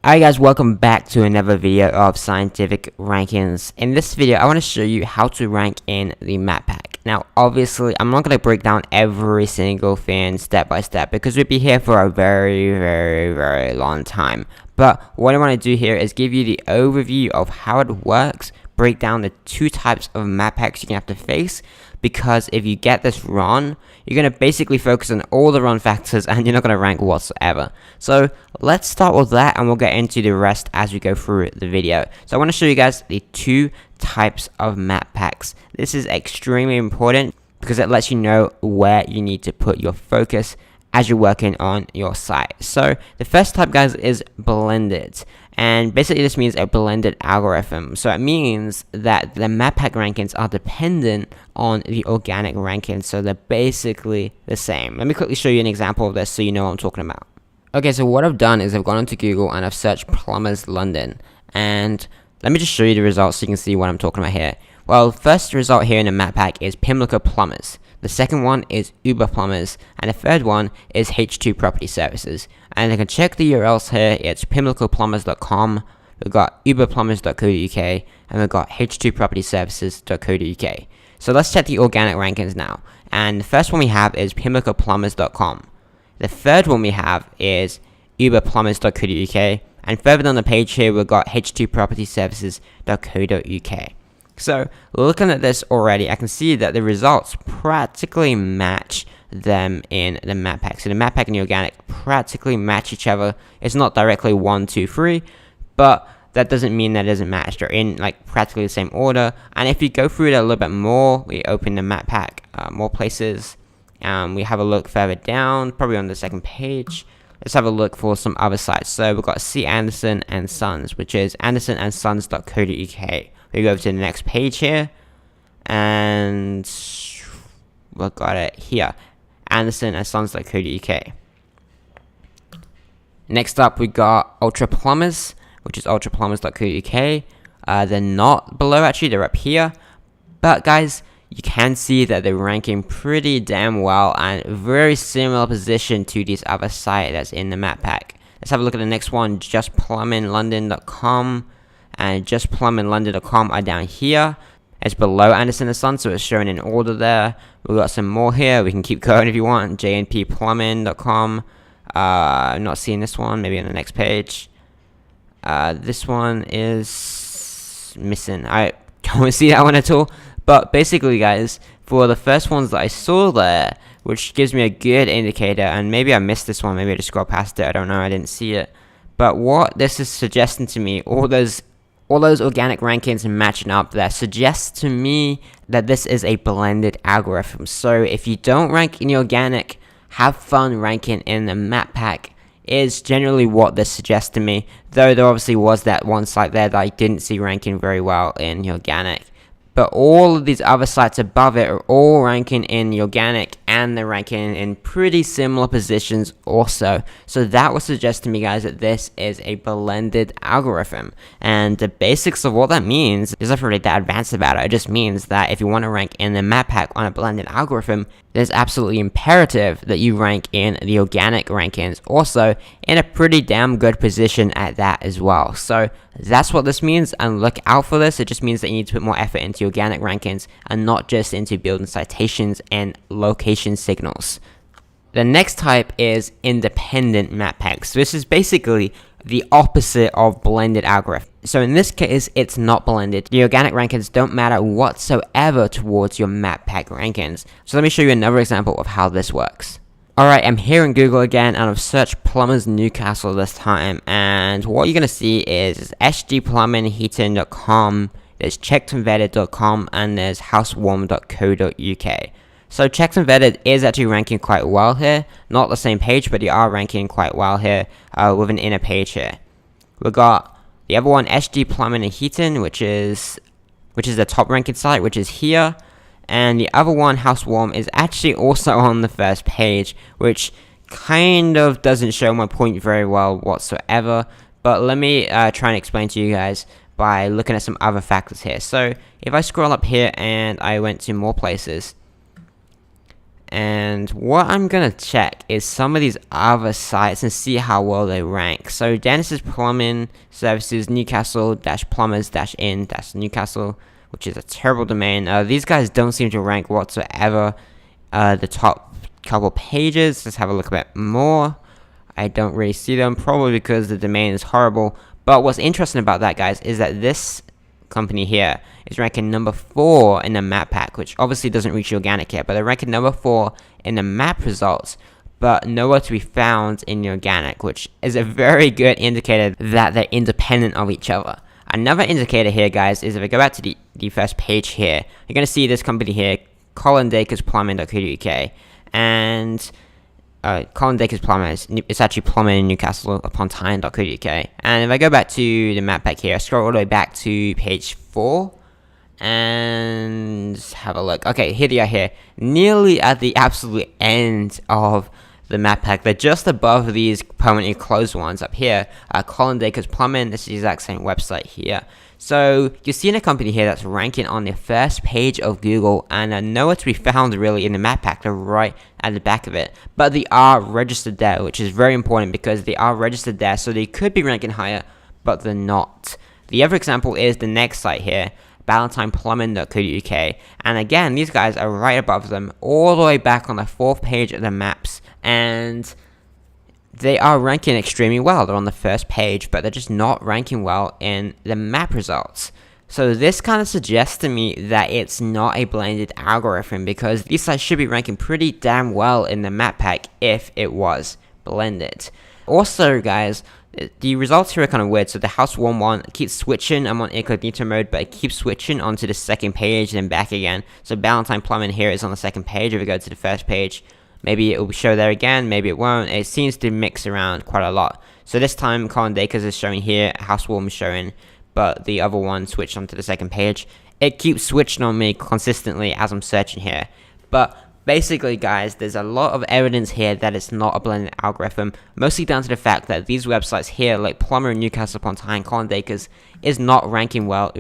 Alright guys, welcome back to another video of Scientific Rankings. In this video, I want to show you how to rank in the map pack. Now, obviously, I'm not going to break down every single thing step by step because we'd be here for a very long time. But what I want to do here is give you the overview of how it works, break down the two types of map packs you're going to have to face, because if you get this wrong, you're going to basically focus on all the wrong factors and you're not going to rank whatsoever. So let's start with that and we'll get into the rest as we go through the video. So I want to show you guys the two types of map packs. This is extremely important because it lets you know where you need to put your focus as you're working on your site. So the first type, guys, is blended. And basically this means a blended algorithm. So it means that the map pack rankings are dependent on the organic rankings. So they're basically the same. Let me quickly show you an example of this so you know what I'm talking about. Okay, so what I've done is I've gone onto Google and I've searched Plumbers London. And let me just show you the results so you can see what I'm talking about here. Well, first result here in the map pack is Pimlico Plumbers. The second one is Uber Plumbers, and the third one is H2 Property Services. And you can check the URLs here. It's pimlicoplumbers.com, we've got uberplumbers.co.uk, and we've got h2propertyservices.co.uk. So let's check the organic rankings now. And the first one we have is pimlicoplumbers.com. The third one we have is uberplumbers.co.uk, and further down the page here we've got h2propertyservices.co.uk. So looking at this already, I can see that the results practically match them in the map pack. So the map pack and the organic practically match each other. It's not directly 1, 2, 3, but that doesn't mean that it doesn't match. They're in like practically the same order. And if you go through it a little bit more, we open the map pack more places. We have a look further down, probably on the second page. Let's have a look for some other sites. So we've got C. Anderson and Sons, which is andersonandsons.co.uk. We go to the next page here, and we've got it here, andersonandsons.co.uk. Next up, we got Ultra Plumbers, which is ultraplumbers.co.uk. They're not below, actually, they're up here. But guys, you can see that they're ranking pretty damn well and very similar position to this other site that's in the map pack. Let's have a look at the next one, justplumbinglondon.com. And justplumbinglondon.com are down here. It's below Anderson and Sons, so it's shown in order there. We've got some more here. We can keep going if you want. jnpplumbing.com. I'm not seeing this one. Maybe on the next page. This one is missing. I don't see that one at all. But basically, guys, for the first ones that I saw there, which gives me a good indicator, and maybe I missed this one. Maybe I just scrolled past it. I don't know. I didn't see it. But what this is suggesting to me, all those organic rankings matching up there suggests to me that this is a blended algorithm. So if you don't rank in the organic, have fun ranking in the map pack is generally what this suggests to me. Though there obviously was that one site there that I didn't see ranking very well in the organic. But all of these other sites above it are all ranking in the organic, and they're ranking in pretty similar positions also. So that would suggest to me, guys, that this is a blended algorithm. And the basics of what that means is not really that advanced about it. It just means that if you want to rank in the map pack on a blended algorithm, it's absolutely imperative that you rank in the organic rankings also in a pretty damn good position at that as well. So that's what this means, and look out for this. It just means that you need to put more effort into organic rankings and not just into building citations and location signals. The next type is independent map packs. So this is basically the opposite of blended algorithm. So in this case, it's not blended. The organic rankings don't matter whatsoever towards your map pack rankings. So let me show you another example of how this works. Alright, I'm here in Google again, and I've searched Plumbers Newcastle this time, and what you're going to see is sgplumbingheating.com, there's checkedandvetted.com, and there's housewarm.co.uk. So Checked and Vetted is actually ranking quite well here. Not the same page, but they are ranking quite well here with an inner page here. We've got the other one, SG Plumbing and Heating, which is the top ranking site, which is here. And the other one, Housewarm, is actually also on the first page, which kind of doesn't show my point very well whatsoever. But let me try and explain to you guys by looking at some other factors here. So if I scroll up here and I went to more places, And what I'm gonna check is some of these other sites and see how well they rank. So Dennis's Plumbing Services, Newcastle-plumbers-in-Newcastle, which is a terrible domain. These guys don't seem to rank whatsoever. The top couple pages, let's have a look a bit more. I don't really see them, probably because the domain is horrible. But what's interesting about that, guys, is that this company here is ranking number 4 in the map pack, which obviously doesn't reach organic yet, but they're ranking number 4 in the map results, but nowhere to be found in the organic, which is a very good indicator that they're independent of each other. Another indicator here, guys, is if I go back to the first page here, you're going to see this company here, Colin Dacres Plumbing.co.uk, and Colin Dacres Plumbers, it's actually plumbing in Newcastle upon Tyne.co.uk. And if I go back to the map pack here, I scroll all the way back to page 4 and have a look. Okay, here they are here, nearly at the absolute end of the map pack. They're just above these permanently closed ones up here. Colin Dacres Plumbing, this is the exact same website here. So you're seeing a company here that's ranking on the first page of Google and nowhere to be found really in the map pack. They're right at the back of it, but they are registered there, which is very important because they are registered there, so they could be ranking higher, but they're not. The other example is the next site here, BallantInePlumbing.co.uk, and again, these guys are right above them, all the way back on the 4th page of the maps, and they are ranking extremely well. They're on the first page, but they're just not ranking well in the map results. So this kind of suggests to me that it's not a blended algorithm, because these sites should be ranking pretty damn well in the map pack if it was blended. Also, guys, the results here are kind of weird. So the House Warm one keeps switching. I'm on incognito mode, but it keeps switching onto the second page and back again. So Ballantine Plumbing here is on the second page. If we go to the first page, maybe it will show there again, maybe it won't. It seems to mix around quite a lot. So this time Colin Dacres is showing here, House Warm is showing, but the other one switched onto the second page. It keeps switching on me consistently as I'm searching here. But basically, guys, there's a lot of evidence here that it's not a blended algorithm, mostly down to the fact that these websites here, like Plumber in Newcastle upon Tyne, Colin Dacres, is not ranking well,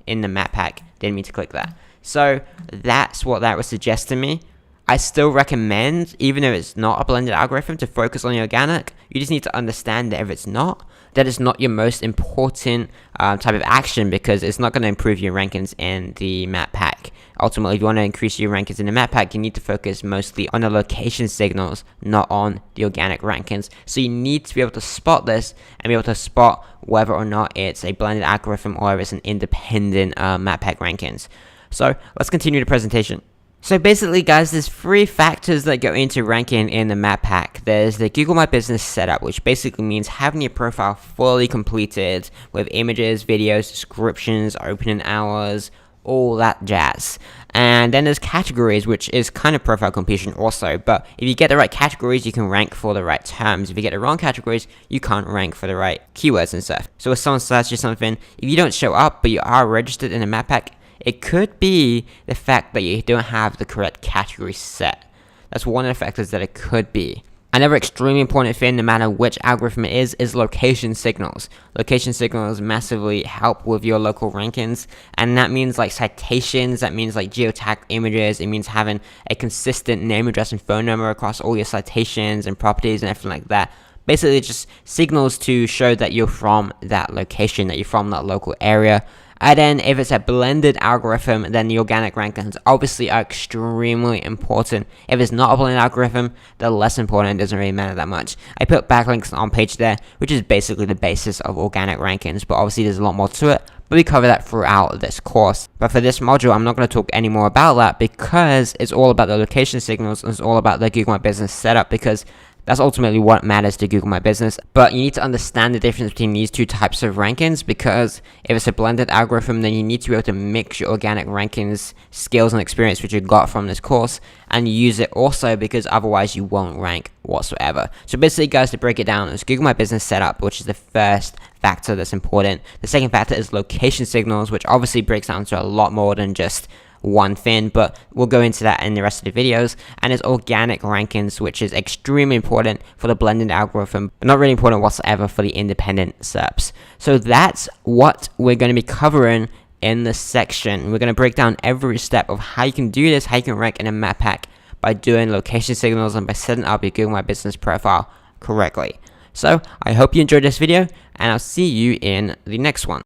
in the map pack. Didn't mean to click that. So that's what that would suggest to me. I still recommend, even if it's not a blended algorithm, to focus on the organic. You just need to understand that if it's not, that is not your most important type of action, because it's not going to improve your rankings in the map pack. Ultimately, if you want to increase your rankings in the map pack, you need to focus mostly on the location signals, not on the organic rankings. So you need to be able to spot this and be able to spot whether or not it's a blended algorithm or if it's an independent map pack rankings. So let's continue the presentation. So basically, guys, there's 3 factors that go into ranking in the map pack. There's the Google My Business setup, which basically means having your profile fully completed with images, videos, descriptions, opening hours, all that jazz. And then there's categories, which is kind of profile completion also, but if you get the right categories, you can rank for the right terms. If you get the wrong categories, you can't rank for the right keywords and stuff. So if someone searches something, if you don't show up, but you are registered in the map pack, it could be the fact that you don't have the correct category set. That's one of the factors that it could be. Another extremely important thing, no matter which algorithm it is location signals. Location signals massively help with your local rankings, and that means like citations, that means like geotag images, it means having a consistent name, address, and phone number across all your citations and properties and everything like that. Basically, just signals to show that you're from that location, that you're from that local area. And then if it's a blended algorithm, then the organic rankings obviously are extremely important. If it's not a blended algorithm, they're less important. It doesn't really matter that much. I put backlinks on page there, which is basically the basis of organic rankings, but obviously there's a lot more to it. But we cover that throughout this course. But for this module, I'm not going to talk any more about that, because it's all about the location signals and it's all about the Google My Business setup, because that's ultimately what matters to Google My Business. But you need to understand the difference between these 2 types of rankings, because if it's a blended algorithm, then you need to be able to mix your organic rankings, skills, and experience which you got from this course and use it also, because otherwise you won't rank whatsoever. So basically, guys, to break it down, it's Google My Business setup, which is the first factor that's important. The second factor is location signals, which obviously breaks down to a lot more than just one thing, but we'll go into that in the rest of the videos. And it's organic rankings, which is extremely important for the blended algorithm, but not really important whatsoever for the independent SERPs. So that's what we're going to be covering in this section. We're going to break down every step of how you can do this, how you can rank in a map pack by doing location signals and by setting up your Google My Business profile correctly. So I hope you enjoyed this video, and I'll see you in the next one.